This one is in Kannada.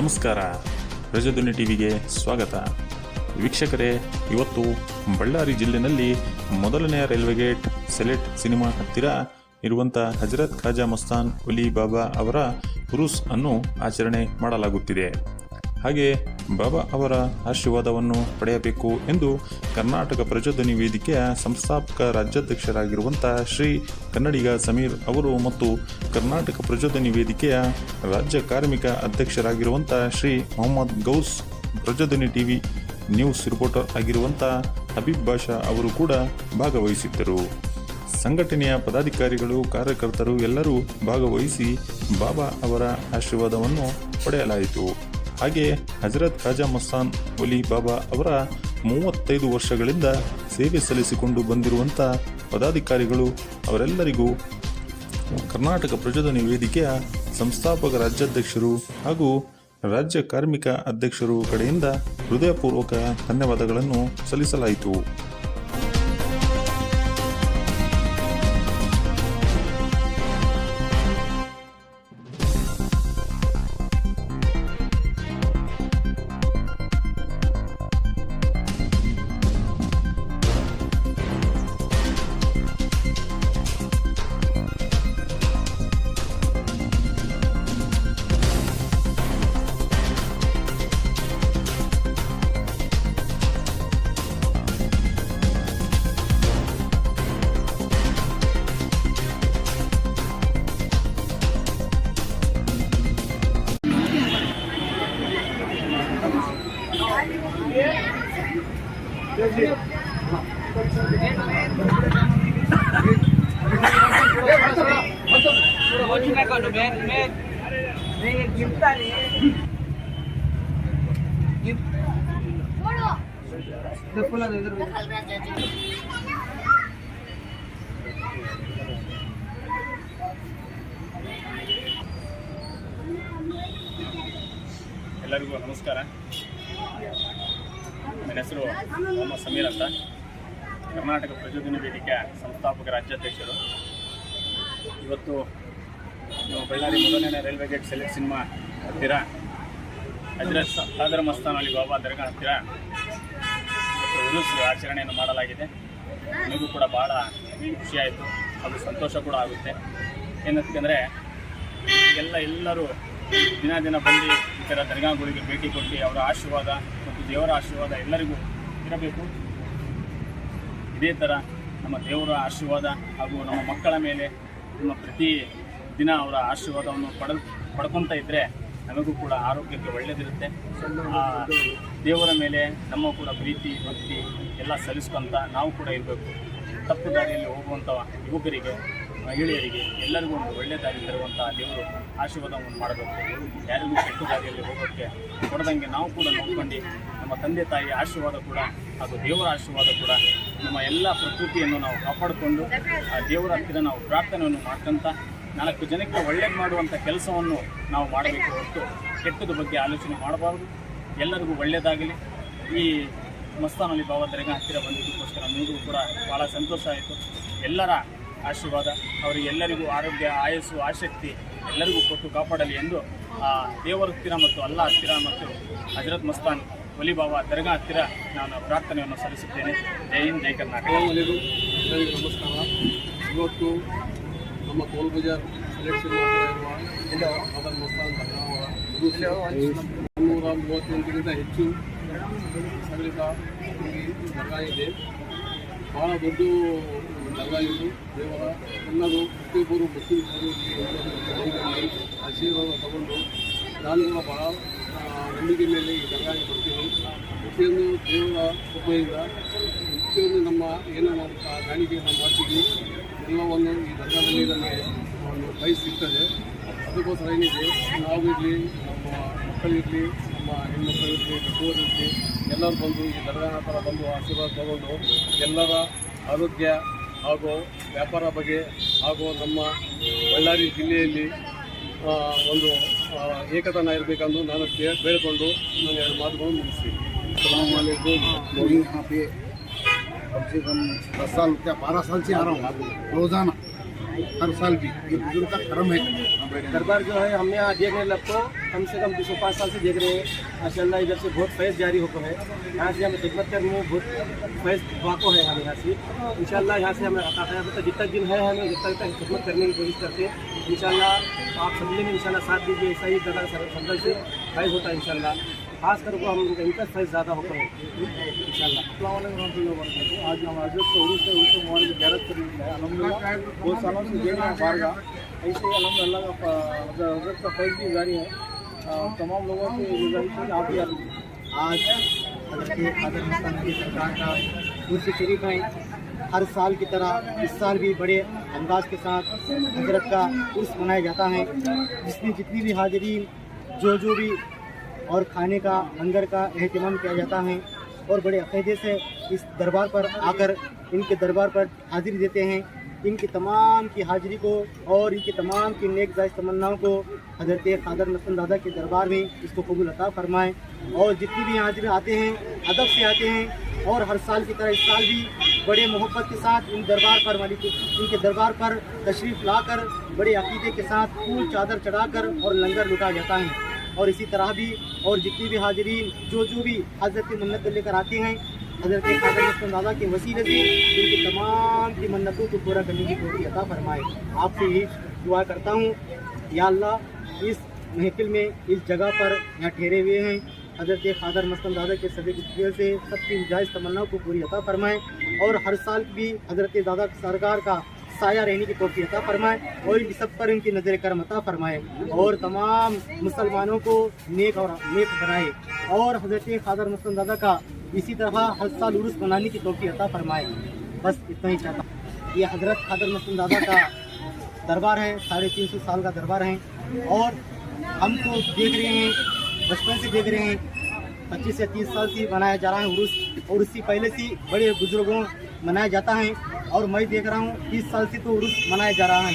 ನಮಸ್ಕಾರ. ಪ್ರಜಾಧ್ವನಿ ಟಿವಿಗೆ ಸ್ವಾಗತ. ವೀಕ್ಷಕರೇ, ಇವತ್ತು ಬಳ್ಳಾರಿ ಜಿಲ್ಲೆಯಲ್ಲಿ ಮೊದಲನೆಯ ರೈಲ್ವೆ ಗೇಟ್ ಸೆಲೆಟ್ ಸಿನಿಮಾ ಹತ್ತಿರ ಇರುವಂಥ ಹಜರತ್ ಖಾಜಾ ಮಸ್ತಾನ್ ವಲಿ ಬಾಬಾ ಅವರ ಉರುಸ್ ಅನ್ನು ಆಚರಣೆ ಮಾಡಲಾಗುತ್ತಿದೆ. ಹಾಗೆ ಬಾಬಾ ಅವರ ಆಶೀರ್ವಾದವನ್ನು ಪಡೆಯಬೇಕು ಎಂದು ಕರ್ನಾಟಕ ಪ್ರಜಾಧ್ವನಿ ವೇದಿಕೆಯ ಸಂಸ್ಥಾಪಕ ರಾಜ್ಯಾಧ್ಯಕ್ಷರಾಗಿರುವಂಥ ಶ್ರೀ ಕನ್ನಡಿಗ ಸಮೀರ್ ಅವರು ಮತ್ತು ಕರ್ನಾಟಕ ಪ್ರಜಾಧ್ವನಿ ವೇದಿಕೆಯ ರಾಜ್ಯ ಕಾರ್ಮಿಕ ಅಧ್ಯಕ್ಷರಾಗಿರುವಂಥ Shri Mohammed Gous, Prajadhwani TV news reporter ಆಗಿರುವಂಥ ಹಬೀಬ್ ಬಾಷಾ ಅವರು ಕೂಡ ಭಾಗವಹಿಸಿದ್ದರು. ಸಂಘಟನೆಯ ಪದಾಧಿಕಾರಿಗಳು, ಕಾರ್ಯಕರ್ತರು ಎಲ್ಲರೂ ಭಾಗವಹಿಸಿ ಬಾಬಾ ಅವರ ಆಶೀರ್ವಾದವನ್ನು ಪಡೆಯಲಾಯಿತು. ಹಾಗೆ ಹಜರತ್ ಖಾಜಾ ಮಸ್ತಾನ್ ವಲಿ ಬಾಬಾ ಅವರ 35 ವರ್ಷಗಳಿಂದ ಸೇವೆ ಸಲ್ಲಿಸಿಕೊಂಡು ಬಂದಿರುವಂಥ ಪದಾಧಿಕಾರಿಗಳು ಅವರೆಲ್ಲರಿಗೂ ಕರ್ನಾಟಕ ಪ್ರಜಾಧ್ವನಿ ವೇದಿಕೆಯ ಸಂಸ್ಥಾಪಕ ರಾಜ್ಯಾಧ್ಯಕ್ಷರು ಹಾಗೂ ರಾಜ್ಯ ಕಾರ್ಮಿಕ ಅಧ್ಯಕ್ಷರು ಕಡೆಯಿಂದ ಹೃದಯಪೂರ್ವಕ ಧನ್ಯವಾದಗಳನ್ನು ಸಲ್ಲಿಸಲಾಯಿತು. ಎಲ್ಲರಿಗೂ ನಮಸ್ಕಾರ. ನನ್ನ ಹೆಸರು ಮೊಹಮ್ಮದ್ ಸಮೀರ್ ಅಂತ, ಕರ್ನಾಟಕ ಪ್ರಜಾಧ್ವನಿ ವೇದಿಕೆಯ ಸಂಸ್ಥಾಪಕ ರಾಜ್ಯಾಧ್ಯಕ್ಷರು. ಇವತ್ತು ನಾವು ಬಳ್ಳಾರಿ ಮೊದಲನೇ ರೈಲ್ವೆ ಗೇಟ್ ಸೆಲೆಟ್ ಸಿನಿಮಾ ಹತ್ತಿರ ಹಜರತ್ ಖಾಜಾ ಮಸ್ತಾನ್ ವಲಿ ಬಾಬಾ ದರ್ಗಾ ಹತ್ತಿರ ಉರುಸ್ ಆಚರಣೆಯನ್ನು ಮಾಡಲಾಗಿದೆ. ನನಗೂ ಕೂಡ ಭಾಳ ಖುಷಿಯಾಯಿತು, ಅದು ಸಂತೋಷ ಕೂಡ ಆಗುತ್ತೆ. ಏನಂತಂದರೆ ಎಲ್ಲರೂ ದಿನ ಬಂದು ಈ ಥರ ದರ್ಗಾಗಳಿಗೆ ಭೇಟಿ ಕೊಟ್ಟು ಅವರ ಆಶೀರ್ವಾದ ಮತ್ತು ದೇವರ ಆಶೀರ್ವಾದ ಎಲ್ಲರಿಗೂ ಇರಬೇಕು. ಇದೇ ಥರ ನಮ್ಮ ದೇವರ ಆಶೀರ್ವಾದ ಹಾಗೂ ನಮ್ಮ ಮಕ್ಕಳ ಮೇಲೆ ನಮ್ಮ ಪ್ರತಿ ದಿನ ಅವರ ಆಶೀರ್ವಾದವನ್ನು ಪಡ್ಕೊತಾ ಇದ್ದರೆ ನಮಗೂ ಕೂಡ ಆರೋಗ್ಯಕ್ಕೆ ಒಳ್ಳೆಯದಿರುತ್ತೆ. ದೇವರ ಮೇಲೆ ನಮ್ಮ ಕೂಡ ಪ್ರೀತಿ ಭಕ್ತಿ ಎಲ್ಲ ಸಲ್ಲಿಸ್ಕೊಂತ ನಾವು ಕೂಡ ಇರಬೇಕು. ತಪ್ಪು ದಾರಿಯಲ್ಲಿ ಹೋಗುವಂಥ ಯುವಕರಿಗೆ, ಮಹಿಳೆಯರಿಗೆ ಎಲ್ಲರಿಗೂ ಒಂದು ಒಳ್ಳೆಯ ದಾರಿ ತರುವಂಥ ದೇವರು ಆಶೀರ್ವಾದವನ್ನು ಮಾಡಬೇಕು. ಯಾರಿಗೂ ಕೆಟ್ಟ ದಾರಿಯಲ್ಲಿ ಹೋಗೋಕ್ಕೆ ಕೊಡದಂಗೆ ನಾವು ಕೂಡ ನೋಡ್ಕೊಂಡು ನಮ್ಮ ತಂದೆ ತಾಯಿಯ ಆಶೀರ್ವಾದ ಕೂಡ ಹಾಗೂ ದೇವರ ಆಶೀರ್ವಾದ ಕೂಡ ನಮ್ಮ ಎಲ್ಲ ಪ್ರಕೃತಿಯನ್ನು ನಾವು ಕಾಪಾಡಿಕೊಂಡು ಆ ದೇವರ ಹತ್ತಿರ ನಾವು ಪ್ರಾರ್ಥನೆಯನ್ನು ಮಾಡ್ಕೊಂತ 4 ಜನಕ್ಕೆ ಒಳ್ಳೇದು ಮಾಡುವಂಥ ಕೆಲಸವನ್ನು ನಾವು ಮಾಡಬೇಕು ಹೊರತು ಕೆಟ್ಟದ ಬಗ್ಗೆ ಆಲೋಚನೆ ಮಾಡಬಾರ್ದು. ಎಲ್ಲರಿಗೂ ಒಳ್ಳೆಯದಾಗಲಿ. ಈ ಮಸ್ತಾನ್ ವಲಿ ಬಾಬಾ ದರ್ಗಾ ಹತ್ತಿರ ಬಂದಿದ್ದಕ್ಕೋಸ್ಕರ ನನಗೂ ಕೂಡ ಭಾಳ ಸಂತೋಷ ಆಯಿತು. ಎಲ್ಲರ ಆಶೀರ್ವಾದ ಅವರಿಗೆಲ್ಲರಿಗೂ ಆರೋಗ್ಯ, ಆಯಸ್ಸು, ಆಸಕ್ತಿ ಎಲ್ಲರಿಗೂ ಕೊಟ್ಟು ಕಾಪಾಡಲಿ ಎಂದು ದೇವರ ಹತ್ತಿರ ಮತ್ತು ಅಲ್ಲಾ ಹತ್ತಿರ ಮತ್ತು ಹಜರತ್ ಮಸ್ತಾನ್ ವಲಿ ಬಾಬಾ ದರ್ಗಾ ಹತ್ತಿರ ನಾನು ಪ್ರಾರ್ಥನೆಯನ್ನು ಸಲ್ಲಿಸುತ್ತೇನೆ. ಜೈ ಹಿಂದ್, ಜೈ ಕರ್ನಾಟಕ. ಎಲ್ಲರಿಗೂ ನಮಸ್ಕಾರ. ಇವತ್ತು ನಮ್ಮ ಟೋಲ್ ಬಜಾರ್ ಸೆಲೆಟ್ ಸಿನಿಮಾ ಇರುವ ಖಾಜಾ ಮಸ್ತಾನ್ ದರ್ಗಾ 338ಗಿಂತ ಹೆಚ್ಚು ಸಗಳಿತ ದರ್ಗಾ ಇದೆ. ಭಾಳ ದೊಡ್ಡ ದರ್ಗಾ ಇದು. ದೇವರ ಎಲ್ಲರೂ ಪ್ರತಿಯೊಬ್ಬರು ಮುಸ್ಲಿಂ ಆಶೀರ್ವಾದ ತಗೊಂಡು ನಾನು ಕೂಡ ಭಾಳ ನಂಬಿಕೆ ಮೇಲೆ ಈ ದರ್ಗಾಗೆ ಬರ್ತೀನಿ. ಪ್ರತಿಯೊಂದು ದೇವರ ಕೃಪೆಯಿಂದ ಪ್ರತಿಯೊಂದು ನಮ್ಮ ಏನು ನಾವು ಕಾಣಿಕೆಯನ್ನು ಮಾಡ್ತೀವಿ ಎಲ್ಲವನ್ನು ಈ ದರ್ಗಾದಲ್ಲಿ ನಮಗೆ ಒಂದು ಪ್ರೈಸ್ ಸಿಗ್ತದೆ. ಅದಕ್ಕೋಸ್ಕರ ಏನಿದೆ, ನಾವಿರಲಿ, ನಮ್ಮ ಮಕ್ಕಳಿರಲಿ, ನಮ್ಮ ಹೆಣ್ಮಕ್ಕಳಿರಲಿ, ದೊಡ್ಡವರಿರಲಿ ಎಲ್ಲರೂ ಬಂದು ಈ ದರ್ಗಾ ಹತ್ರ ಬಂದು ಆಶೀರ್ವಾದ ತಗೊಂಡು ಎಲ್ಲರ ಆರೋಗ್ಯ ಹಾಗೂ ವ್ಯಾಪಾರ ಬಗ್ಗೆ ಹಾಗೂ ನಮ್ಮ ಬಳ್ಳಾರಿ ಜಿಲ್ಲೆಯಲ್ಲಿ ಒಂದು ಏಕತನ ಇರಬೇಕೆಂದು ನಾನು ಬೇಡಿಕೊಂಡು ನಾನು 2 ಮಾತುಗಳನ್ನು ಮುಗಿಸ್ತೀನಿ. अस्सलाम वालेकुम। लोग यहाँ पे कम से कम 10 साल क्या 12 साल से आ रहा हूँ रोज़ाना। हर साल भी ये बुजुर्ग का कर्म है। दरबार जो है हम यहाँ देखने लगो कम से कम 205 साल से देख रहे हैं। माशाल्लाह इधर से बहुत फैज़ जारी होकर है। यहाँ से हमें खिदमत करने में बहुत फैज़ वाक़ो है। हम यहाँ से इंशाल्लाह यहाँ से हमें आता है मतलब जितना दिन है हमें जितना तक खिदमत करने की कोशिश करते हैं। इंशाल्लाह आप सभी ने इंशाल्लाह साथ दीजिए। ऐसा ही जगह संदल से फैज़ होता है इंशाल्लाह। खास कर को हम इनका फैज़ ज़्यादा होता है इंशाल्लाह। आज हम हजरत से उर्स मुबारक ज़ियारत करने के लिए अल्हम्दुलिल्लाह बहुत सालों से देख रहे हैं बारगाह। ऐसे ही अल्हम्दुलिल्लाह का हजरत का फैज़ भी जारी है। तमाम लोगों से गुजारिश है आप भी आज हज़रत क़ादिर मस्तान की सरकार का उर्स शरीफ है। हर साल की तरह इस साल भी बड़े अंदाज के साथ हजरत का उर्स मनाया जाता है, जिसमें जितनी भी हाज़रीन जो भी और खाने का लंगर का एहतमाम किया जाता है और बड़े अक़ीदे से इस दरबार पर आकर इनके दरबार पर हाज़िरी देते हैं। इनकी तमाम की हाज़िरी को और इनकी तमाम की नेक जायज़ तमन्नाओं को हज़रत क़ादिर मस्तान दादा के दरबार में इसको कबूल अता फरमाएँ। और जितनी भी हाज़िर आते हैं अदब से आते हैं और हर साल की तरह इस साल भी बड़े मोहब्बत के साथ इन दरबार पर इनके दरबार पर तशरीफ़ लाकर बड़े अक़ीदे के साथ फूल चादर चढ़ाकर और लंगर लुटाया जाता है। और इसी तरह भी और जितनी भी हाज़रीन जो भी हज़रत की मन्नत लेकर आते हैं हज़रत क़ादिर मस्तान दादा के वसीले से इनकी तमाम की मन्नतों को पूरा करने की तौफ़ीक़ अता फरमाए। आपसे यही दुआ करता हूँ या अल्लाह इस महफिल में इस जगह पर यहाँ ठहरे हुए हैं हज़रत क़ादिर मस्तान दादा के सदक़े से सबकी जायज़ तमन्नाओं को पूरी अता फरमाएँ और हर साल भी हज़रत दादा सरकार का साया रहने की तौफ़ीक़ अता फरमाए और इन सब पर इनकी नज़र करम अता फरमाए और तमाम मुसलमानों को नेक बनाए और हज़रत क़ादिर मस्तान दादा का इसी तरह हर साल उर्स मनाने की तौफ़ीक़ अता फरमाए। बस इतना ही चाहता हूँ। ये हज़रत क़ादिर मस्तान दादा का दरबार है, 350 साल का दरबार है और हम तो देख रहे हैं बचपन से देख रहे हैं 25 से 30 साल से मनाया जा रहा है उर्स और उससे पहले से बड़े बुजुर्गों मनाया जाता है और मैं देख रहा हूँ 30 साल से तो उर्स मनाया जा रहा है।